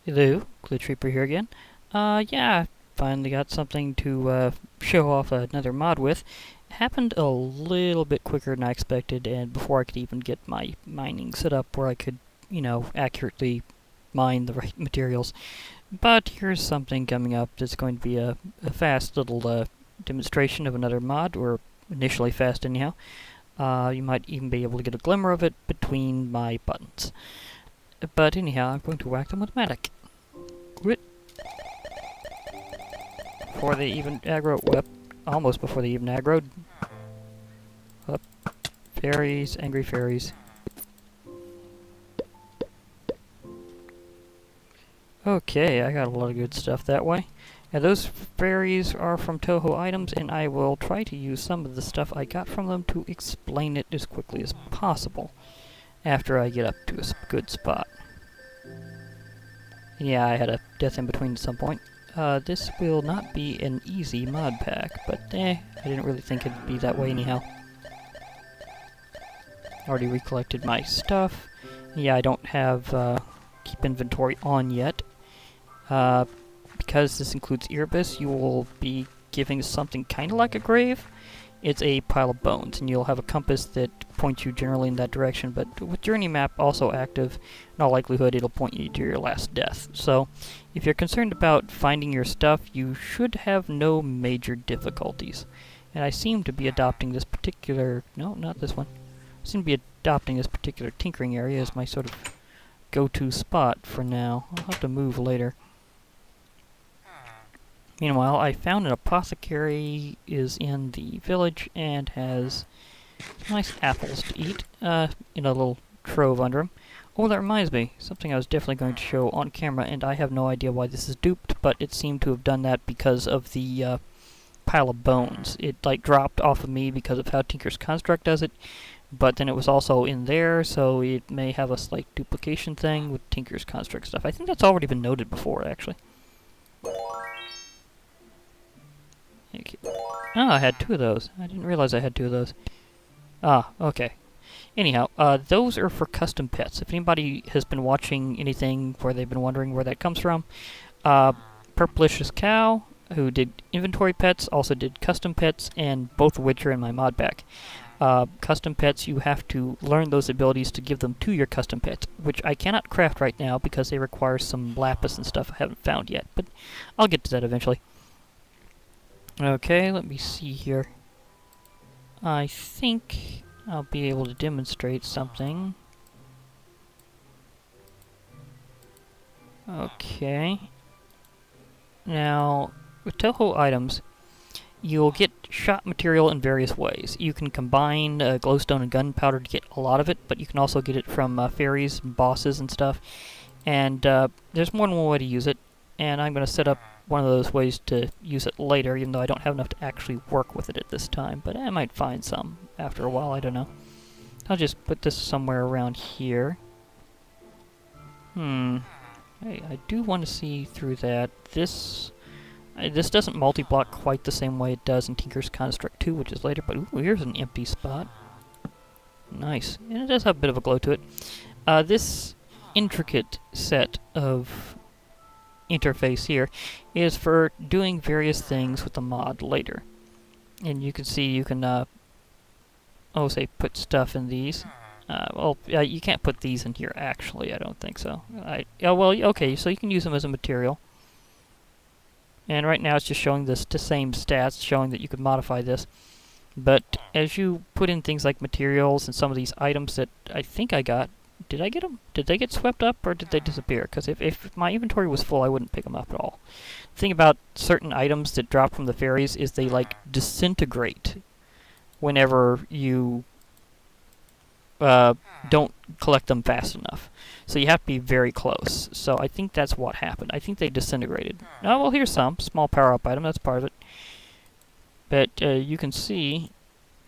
Hello, Glitch Reaper here again. Yeah, finally got something to show off another mod with. It happened a little bit quicker than I expected, and before I could even get my mining set up where I could, accurately mine the right materials. But here's something coming up that's going to be a fast little demonstration of another mod, or initially fast anyhow. You might even be able to get a glimmer of it between my buttons. But anyhow, I'm going to whack them with a magic. Quit. Before they even aggro. Well, almost before they even aggroed. Up. Fairies, angry fairies. Okay, I got a lot of good stuff that way. And those fairies are from Touhou Items, and I will try to use some of the stuff I got from them to explain it as quickly as possible after I get up to a good spot. Yeah, I had a death in between at some point. This will not be an easy mod pack, but I didn't really think it'd be that way anyhow. Already recollected my stuff. Yeah, I don't have keep inventory on yet. Because this includes Erebus, you will be giving something kind of like a grave. It's a pile of bones, and you'll have a compass that points you generally in that direction, but with Journey Map also active, in all likelihood it'll point you to your last death. So, if you're concerned about finding your stuff, you should have no major difficulties. And I seem to be adopting this particular... no, not this one. I seem to be adopting this particular tinkering area as my sort of go-to spot for now. I'll have to move later. Meanwhile, I found an apothecary is in the village and has nice apples to eat in a little trove under him. Oh, that reminds me, something I was definitely going to show on camera, and I have no idea why this is duped, but it seemed to have done that because of the pile of bones. It dropped off of me because of how Tinker's Construct does it, but then it was also in there, so it may have a slight duplication thing with Tinker's Construct stuff. I think that's already been noted before, actually. Okay. Oh, I had two of those. I didn't realize I had two of those. Ah, okay. Anyhow, those are for custom pets. If anybody has been watching anything where they've been wondering where that comes from, Purplicious Cow, who did inventory pets, also did custom pets, and both of which are in my mod pack. Custom pets, you have to learn those abilities to give them to your custom pets, which I cannot craft right now because they require some lapis and stuff I haven't found yet, but I'll get to that eventually. Okay, let me see here. I think I'll be able to demonstrate something. Okay. Now, with Touhou items, you'll get shot material in various ways. You can combine glowstone and gunpowder to get a lot of it, but you can also get it from fairies and bosses and stuff. And there's more than one way to use it, and I'm going to set up one of those ways to use it later, even though I don't have enough to actually work with it at this time, but I might find some after a while, I don't know. I'll just put this somewhere around here. Hey, I do want to see through that. This doesn't multi-block quite the same way it does in Tinker's Construct 2, which is later, but ooh, here's an empty spot. Nice. And it does have a bit of a glow to it. This intricate set of interface here is for doing various things with the mod later. And you can see you can, say put stuff in these. You can't put these in here actually, I don't think so. Okay, so you can use them as a material. And right now it's just showing the same stats, showing that you could modify this. But as you put in things like materials and some of these items that I think I got, did I get them? Did they get swept up, or did they disappear? Because if my inventory was full, I wouldn't pick them up at all. The thing about certain items that drop from the fairies is they, disintegrate whenever you don't collect them fast enough. So you have to be very close. So I think that's what happened. I think they disintegrated. Oh, well, here's some. Small power-up item, that's part of it. But you can see,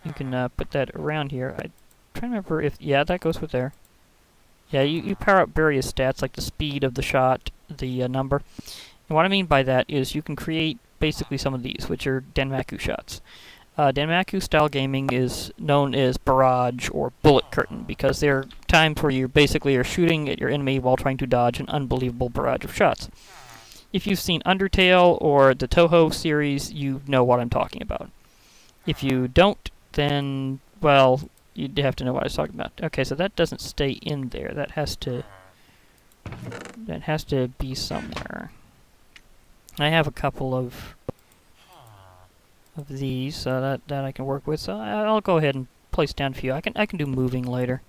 you can put that around here. I'm trying to remember if, yeah, that goes with there. Yeah, you power up various stats, like the speed of the shot, the number. And what I mean by that is you can create basically some of these, which are Denmaku shots. Danmaku style gaming is known as barrage or bullet curtain because there are times where you basically are shooting at your enemy while trying to dodge an unbelievable barrage of shots. If you've seen Undertale or the Touhou series, you know what I'm talking about. If you don't, then, well, you'd have to know what I was talking about. Okay, so that doesn't stay in there. That has to be somewhere. I have a couple of these that I can work with, so I'll go ahead and place down a few. I can do moving later.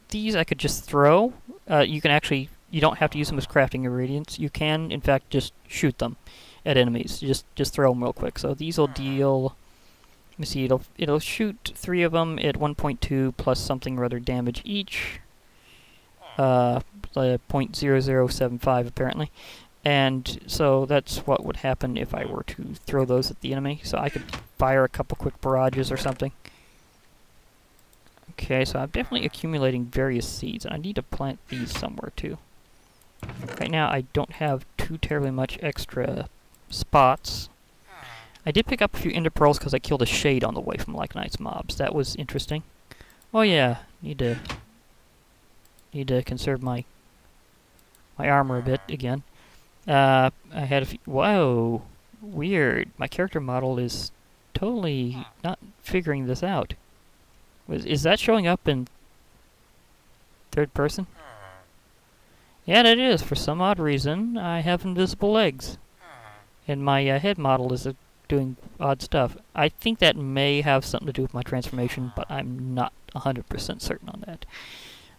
These I could just throw. You can actually, you don't have to use them as crafting ingredients. You can, in fact, just shoot them at enemies. Just throw them real quick. So these will deal. Let me see. It'll shoot 3 of them at 1.2 plus something or other damage each. 0.0075 apparently. And so that's what would happen if I were to throw those at the enemy. So I could fire a couple quick barrages or something. Okay, so I'm definitely accumulating various seeds, and I need to plant these somewhere too. Right now I don't have too terribly much extra spots. I did pick up a few ender pearls because I killed a shade on the way from Like Knight's mobs. That was interesting. Oh yeah, need to conserve my armor a bit again. I had a few. Whoa, weird. My character model is totally not figuring this out. Is that showing up in third person? Yeah, it is. For some odd reason, I have invisible legs, and my head model is doing odd stuff. I think that may have something to do with my transformation, but I'm not 100% certain on that.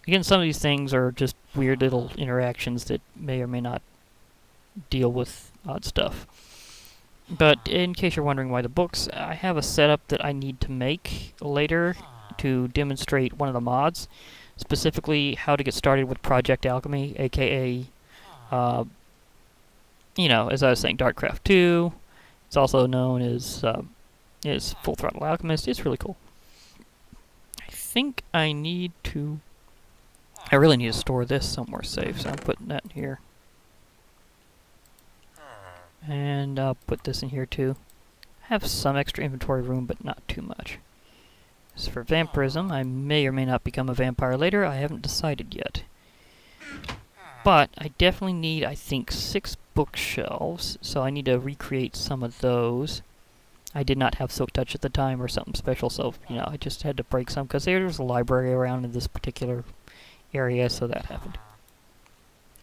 Again, some of these things are just weird little interactions that may or may not deal with odd stuff. But in case you're wondering why the books, I have a setup that I need to make later to demonstrate one of the mods, specifically how to get started with Project Alchemy, aka, you know, as I was saying, Darkcraft 2. It's also known as Full Throttle Alchemist. It's really cool. I think I really need to store this somewhere safe, so I'm putting that in here. And I'll put this in here too. I have some extra inventory room, but not too much. As for vampirism, I may or may not become a vampire later. I haven't decided yet. But I definitely need, I think, 6 bookshelves, so I need to recreate some of those. I did not have Silk Touch at the time or something special, so, you know, I just had to break some, because there was a library around in this particular area, so that happened.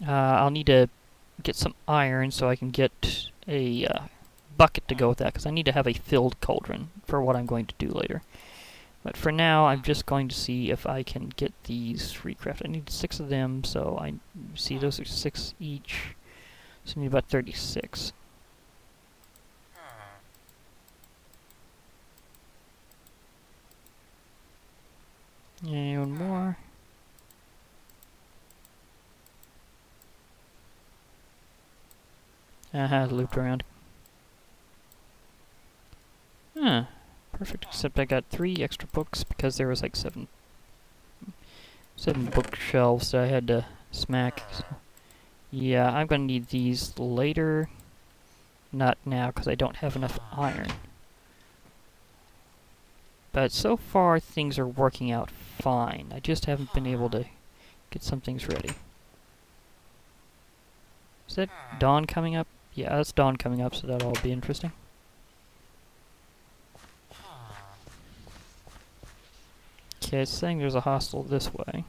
I'll need to get some iron so I can get a bucket to go with that, because I need to have a filled cauldron for what I'm going to do later. But for now, I'm just going to see if I can get these recrafted. I need 6 of them, so I see those are 6 each. So I need about 36. And one more. Looped around. Huh. Perfect, except I got 3 extra books because there was like 7 bookshelves that I had to smack. So. Yeah, I'm going to need these later. Not now, because I don't have enough iron. But so far, things are working out fine. I just haven't been able to get some things ready. Is that dawn coming up? Yeah, that's dawn coming up, so that'll all be interesting. Okay, it's saying there's a hostel this way.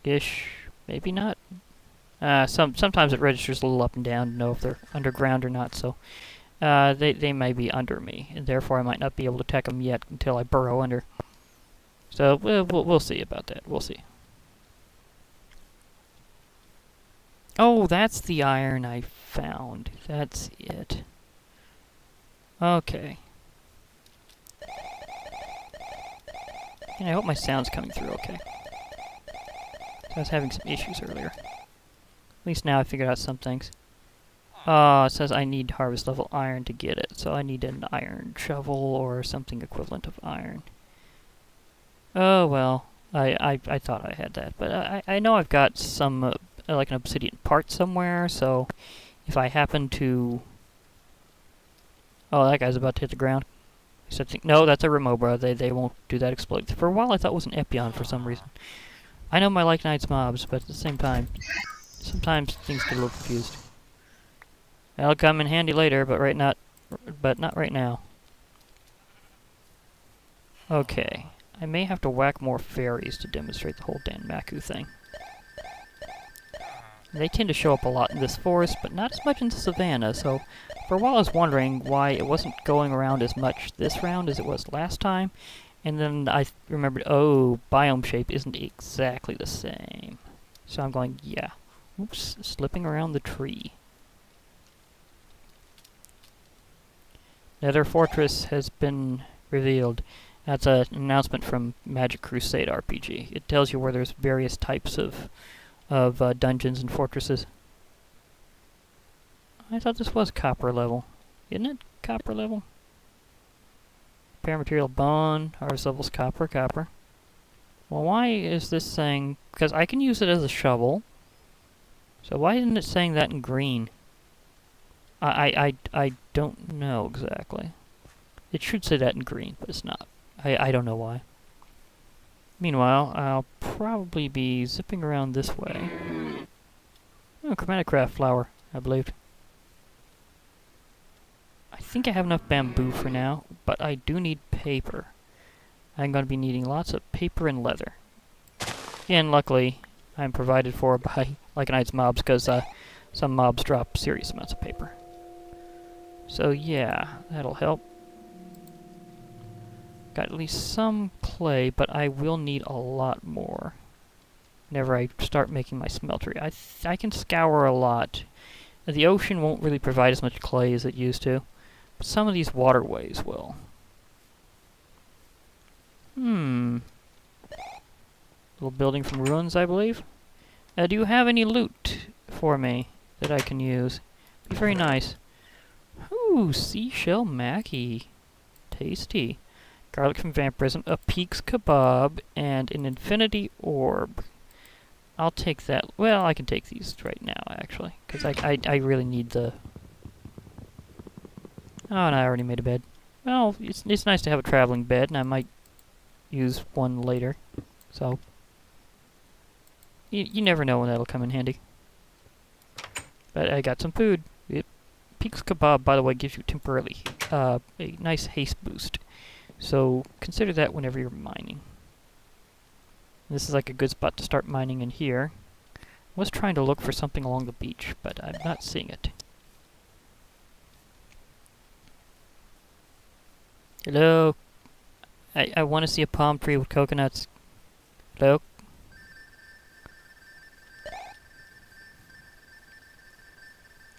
Ish. Maybe not. Sometimes it registers a little up and down to know if they're underground or not, so they may be under me, and therefore I might not be able to attack them yet until I burrow under. So we'll see about that. We'll see. Oh, that's the iron I found. That's it. Okay. And I hope my sound's coming through okay. I was having some issues earlier. At least now I figured out some things. It says I need harvest level iron to get it, so I need an iron shovel or something equivalent of iron. Oh well, I thought I had that, but I know I've got some like an obsidian part somewhere, so if I happen to Oh, that guy's about to hit the ground. He said, no, that's a Remobra. They won't do that exploit. For a while, I thought it was an Epion for some reason. I know my like Knight's mobs, but at the same time, sometimes things get a little confused. That'll come in handy later, but not right now. Okay, I may have to whack more fairies to demonstrate the whole Danmaku thing. They tend to show up a lot in this forest, but not as much in the savannah, so for a while I was wondering why it wasn't going around as much this round as it was last time, and then I remembered, oh, biome shape isn't exactly the same. So I'm going, yeah. Oops, slipping around the tree. Nether Fortress has been revealed. That's an announcement from Magic Crusade RPG. It tells you where there's various types of dungeons and fortresses. I thought this was copper level. Isn't it copper level? Paramaterial bone, harvest levels copper. Well, why is this saying... Because I can use it as a shovel. So why isn't it saying that in green? I don't know exactly. It should say that in green, but it's not. I don't know why. Meanwhile, I'll probably be zipping around this way. Oh, chromatic craft flower, I believe. I think I have enough bamboo for now, but I do need paper. I'm going to be needing lots of paper and leather. And luckily, I'm provided for by Lycanite's mobs, because some mobs drop serious amounts of paper. So yeah, that'll help. Got at least some clay, but I will need a lot more whenever I start making my smeltery. I can scour a lot. The ocean won't really provide as much clay as it used to, but some of these waterways will. Little building from ruins, I believe. Do you have any loot for me that I can use? Be very nice. Ooh, seashell Mackie. Tasty. Garlic from vampirism, a Peaks kebab, and an infinity orb. I'll take that. Well, I can take these right now, actually, because I really need the... Oh, and I already made a bed. Well, it's nice to have a traveling bed, and I might use one later. So, you never know when that'll come in handy. But I got some food. Peaks kebab, by the way, gives you temporarily a nice haste boost. So consider that whenever you're mining. This is like a good spot to start mining in here. I was trying to look for something along the beach, but I'm not seeing it. Hello? I want to see a palm tree with coconuts. Hello?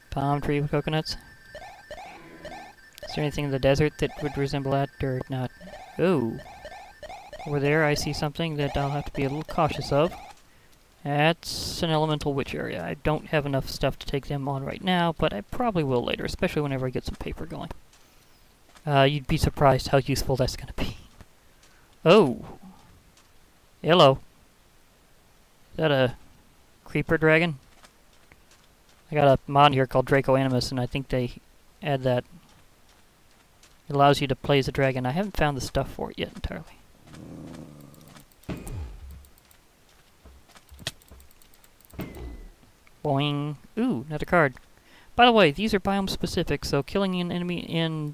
Palm tree with coconuts? Is there anything in the desert that would resemble that, or not? Oh. Over there I see something that I'll have to be a little cautious of. That's an elemental witch area. I don't have enough stuff to take them on right now, but I probably will later, especially whenever I get some paper going. You'd be surprised how useful that's going to be. Oh. Hello. Is that a creeper dragon? I got a mod here called Draco Animus, and I think they add that. It allows you to play as a dragon. I haven't found the stuff for it yet entirely. Boing. Ooh, another card. By the way, these are biome specific, so killing an enemy in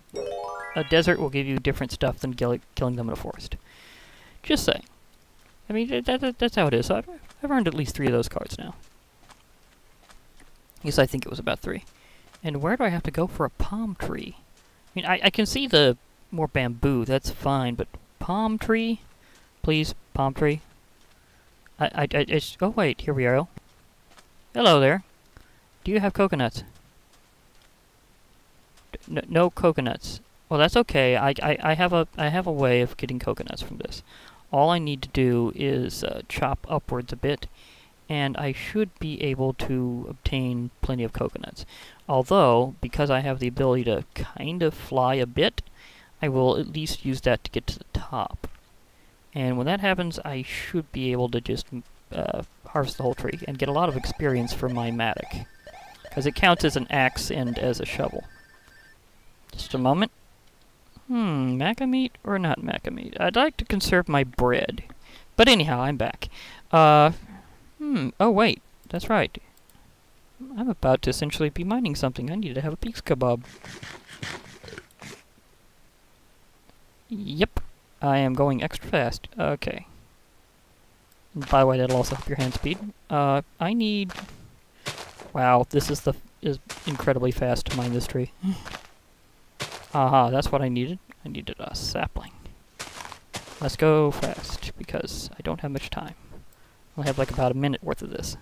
a desert will give you different stuff than killing them in a forest. Just saying. I mean, that's how it is. So I've earned at least 3 of those cards now. Yes, I think it was about 3. And where do I have to go for a palm tree? I mean, I can see the more bamboo, that's fine, but palm tree? Please, palm tree. Oh wait, here we are. Hello there. Do you have coconuts? No coconuts. Well, that's okay. I have a way of getting coconuts from this. All I need to do is chop upwards a bit, and I should be able to obtain plenty of coconuts. Although, because I have the ability to kind of fly a bit, I will at least use that to get to the top. And when that happens, I should be able to just harvest the whole tree and get a lot of experience from my mattock, because it counts as an axe and as a shovel. Just a moment. Maca meat or not maca meat? I'd like to conserve my bread. But anyhow, I'm back. Oh wait, that's right. I'm about to essentially be mining something. I need to have a pizza kebab. Yep. I am going extra fast. Okay. By the way, that'll also help your hand speed. I need... Wow, this is incredibly fast to mine this tree. Aha, that's what I needed. I needed a sapling. Let's go fast, because I don't have much time. I only have like about a minute worth of this.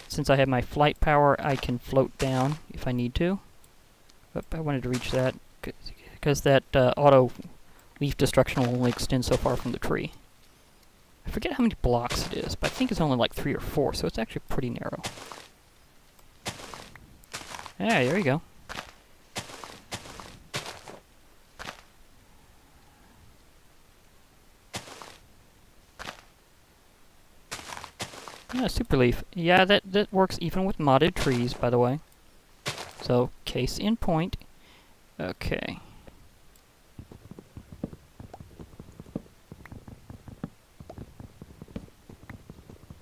Since I have my flight power, I can float down if I need to. But I wanted to reach that, because that auto leaf destruction will only extend so far from the tree. I forget how many blocks it is, but I think it's only like 3 or 4, so it's actually pretty narrow. Yeah, there you go. Yeah, super leaf. Yeah, that works even with modded trees, by the way. So, case in point. Okay.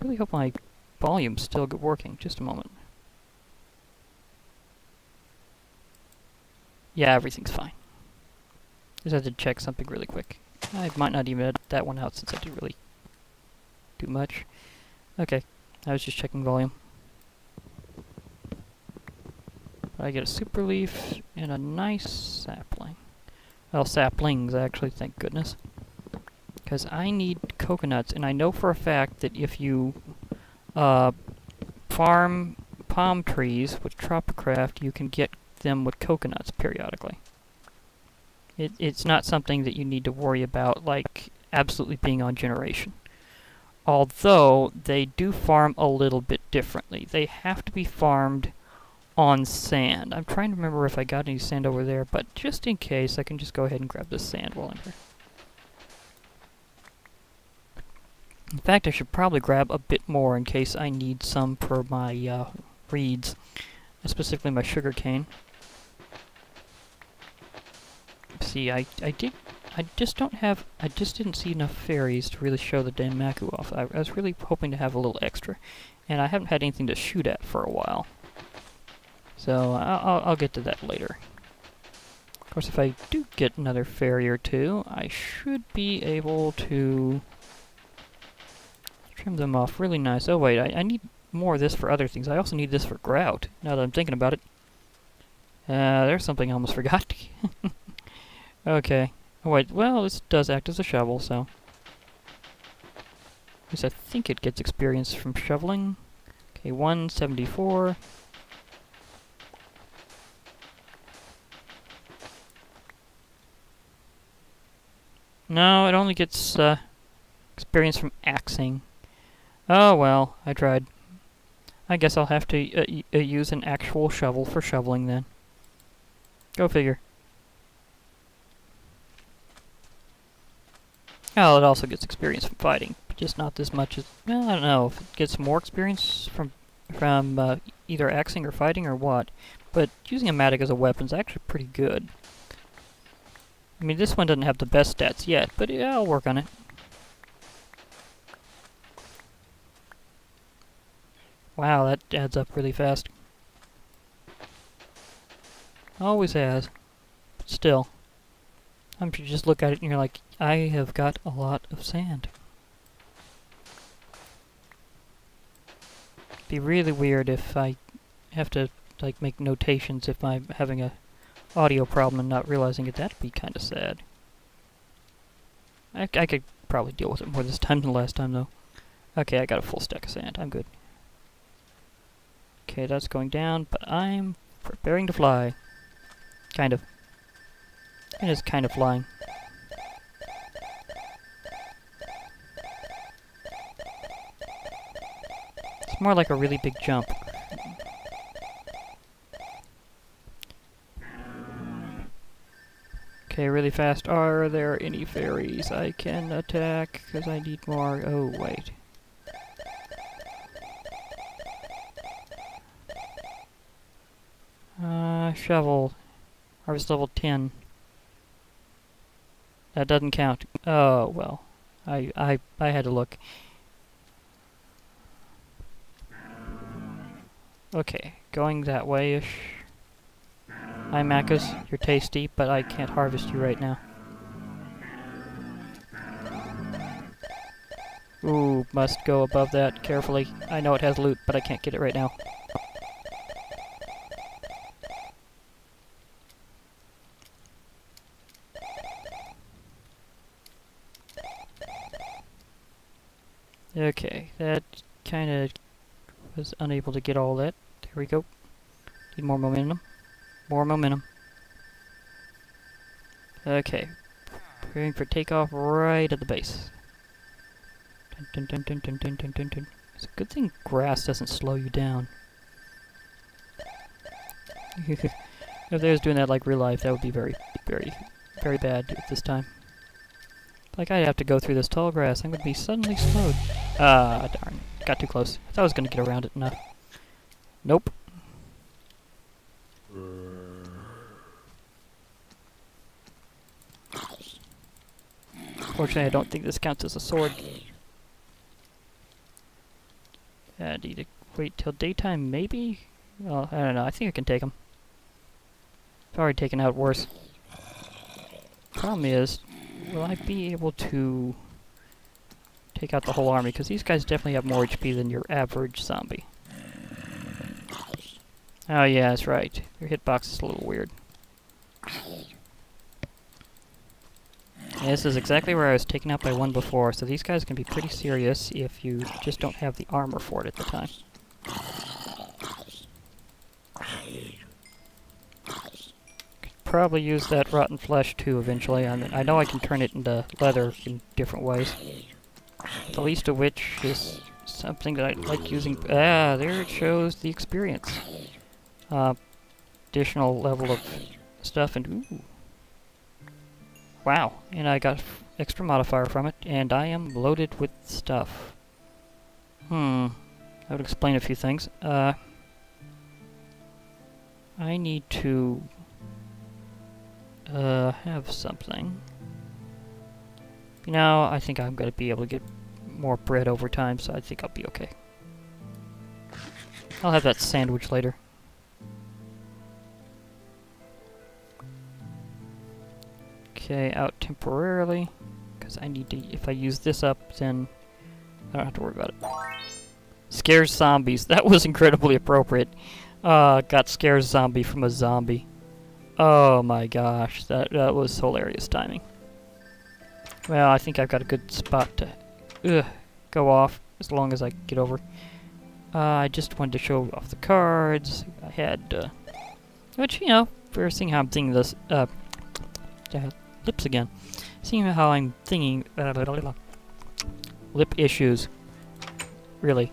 Really hope my volume's still working. Just a moment. Yeah, everything's fine. Just had to check something really quick. I might not even edit that one out since I didn't really do much. Okay, I was just checking volume. I get a super leaf and a nice sapling. Well, saplings, actually, thank goodness. Because I need coconuts, and I know for a fact that if you farm palm trees with Tropicraft, you can get them with coconuts periodically. It's not something that you need to worry about, like, absolutely being on generation. Although, they do farm a little bit differently. They have to be farmed on sand. I'm trying to remember if I got any sand over there, but just in case, I can just go ahead and grab this sand while I'm here. In fact, I should probably grab a bit more in case I need some for my reeds, specifically my sugar cane. See, I just didn't see enough fairies to really show the Danmaku off. I was really hoping to have a little extra, and I haven't had anything to shoot at for a while. So I'll get to that later. Of course, if I do get another fairy or two, I should be able to trim them off really nice. Oh wait, I need more of this for other things. I also need this for grout, now that I'm thinking about it. There's something I almost forgot. Okay. Oh wait, well, this does act as a shovel, so... At least I think it gets experience from shoveling. Okay, 174. No, it only gets experience from axing. Oh well, I tried. I guess I'll have to use an actual shovel for shoveling then. Go figure. Well, it also gets experience from fighting, but just not as much as... Well, I don't know if it gets more experience from either axing or fighting or what. But using a mattock as a weapon is actually pretty good. I mean, this one doesn't have the best stats yet, but yeah, I'll work on it. Wow, that adds up really fast. Always has. But still. I'm sure you just look at it and you're like, I have got a lot of sand. It'd be really weird if I have to, like, make notations if I'm having a audio problem and not realizing it. That'd be kind of sad. I could probably deal with it more this time than last time, though. Okay, I got a full stack of sand. I'm good. Okay, that's going down, but I'm preparing to fly. Kind of. It is kind of flying. It's more like a really big jump. Okay, really fast. Are there any fairies I can attack? Because I need more. Oh, wait. Shovel. Harvest level 10. That doesn't count. Oh, well. I had to look. Okay, going that way-ish. Hi, Macas. You're tasty, but I can't harvest you right now. Ooh, must go above that carefully. I know it has loot, but I can't get it right now. Okay, that kind of was unable to get all that. There we go. Need more momentum. More momentum. Okay. Preparing for takeoff right at the base. Dun, dun, dun, dun, dun, dun, dun, dun. It's a good thing grass doesn't slow you down. If they was doing that like real life, that would be very, very, very bad at this time. Like, I'd have to go through this tall grass. I'm going to be suddenly slowed. Ah, darn. Got too close. I thought I was going to get around it enough. Nope. Fortunately, I don't think this counts as a sword. I need to wait till daytime, maybe? Well, I don't know. I think I can take them. I've already taken out worse. Problem is, will I be able to take out the whole army? Because these guys definitely have more HP than your average zombie. Oh yeah, that's right. Their hitbox is a little weird. Yeah, this is exactly where I was taken out by one before, so these guys can be pretty serious if you just don't have the armor for it at the time. Could probably use that rotten flesh too eventually. I know I can turn it into leather in different ways. The least of which is something that I like using. Ah, there it shows the experience. Additional level of stuff, and ooh. Wow, and I got extra modifier from it, and I am loaded with stuff. That would explain a few things. I need to have something. You know, I think I'm going to be able to get more bread over time, so I think I'll be okay. I'll have that sandwich later. Okay, out temporarily, because I need to, if I use this up, then I don't have to worry about it. Scares zombies. That was incredibly appropriate. Got scares zombie from a zombie. Oh my gosh, that was hilarious timing. Well, I think I've got a good spot to go off, as long as I get over. I just wanted to show off the cards. I had, which, you know, for seeing how I'm thinking this, lips again. Seeing how I'm thinking, lip issues. Really.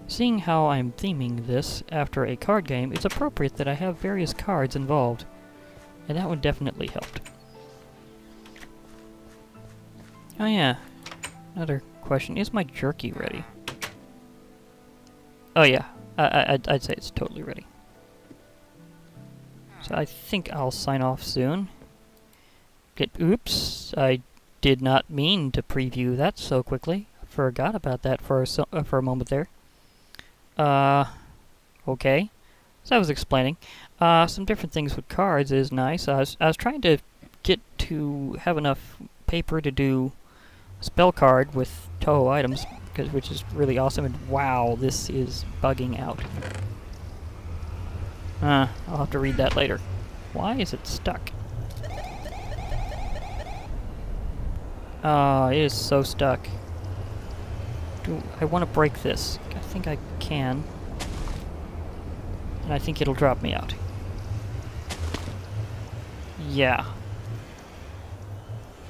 Seeing how I'm theming this after a card game, it's appropriate that I have various cards involved. And that one definitely helped. Oh yeah. Another question. Is my jerky ready? Oh yeah. I'd say it's totally ready. So I think I'll sign off soon. Oops. I did not mean to preview that so quickly. Forgot about that for a moment there. Okay. So I was explaining. Some different things with cards is nice. I was trying to get to have enough paper to do a spell card with Touhou items, which is really awesome. And wow, this is bugging out. I'll have to read that later. Why is it stuck? It is so stuck. I want to break this. I think I can. And I think it'll drop me out. Yeah.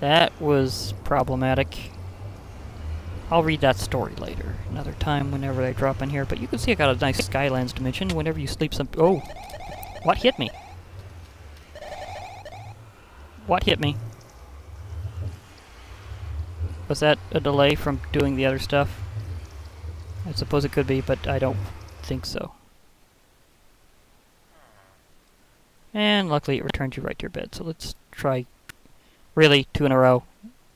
That was problematic. I'll read that story later. Another time whenever I drop in here. But you can see I got a nice Skylands dimension whenever you sleep some... Oh! What hit me? What hit me? Was that a delay from doing the other stuff? I suppose it could be, but I don't think so. And luckily it returns you right to your bed. So let's try... Really? 2 in a row.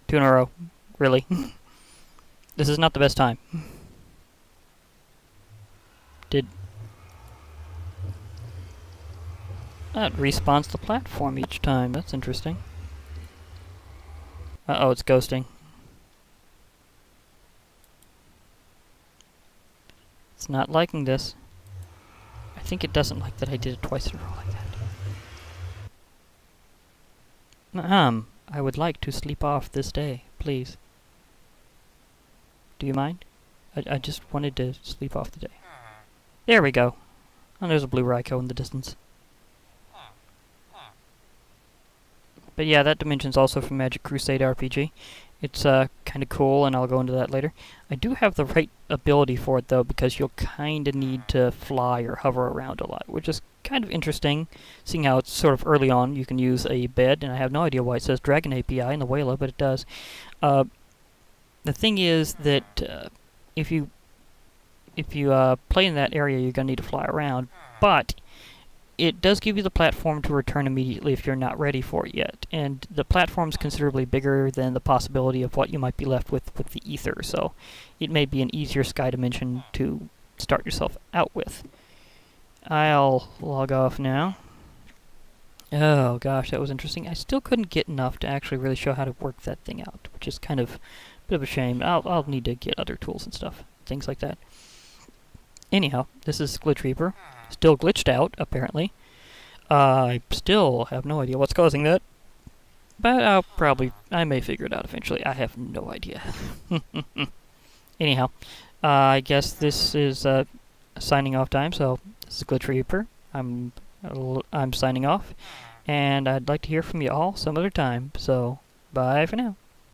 2 in a row. Really? This is not the best time. Did... That respawns the platform each time. That's interesting. Uh-oh, it's ghosting. It's not liking this. I think it doesn't like that I did it twice in a row like that. I would like to sleep off this day, please. Do you mind? I just wanted to sleep off the day. There we go. Oh, there's a blue Raikou in the distance. But yeah, that dimension's also from Magic Crusade RPG. It's kind of cool, and I'll go into that later. I do have the right ability for it, though, because you'll kind of need to fly or hover around a lot, which is kind of interesting, seeing how it's sort of early on. You can use a bed, and I have no idea why it says Dragon API in the Wayla, but it does. The thing is that if you play in that area, you're going to need to fly around, but it does give you the platform to return immediately if you're not ready for it yet. And the platform's considerably bigger than the possibility of what you might be left with the ether, so it may be an easier sky dimension to start yourself out with. I'll log off now. Oh gosh, that was interesting. I still couldn't get enough to actually really show how to work that thing out, which is kind of a bit of a shame. I'll need to get other tools and stuff, things like that. Anyhow, this is Glitch Reaper. Still glitched out, apparently. I still have no idea what's causing that. But I may figure it out eventually. I have no idea. Anyhow, I guess this is signing off time, so this is Glitch Reaper. I'm signing off, and I'd like to hear from you all some other time, so bye for now.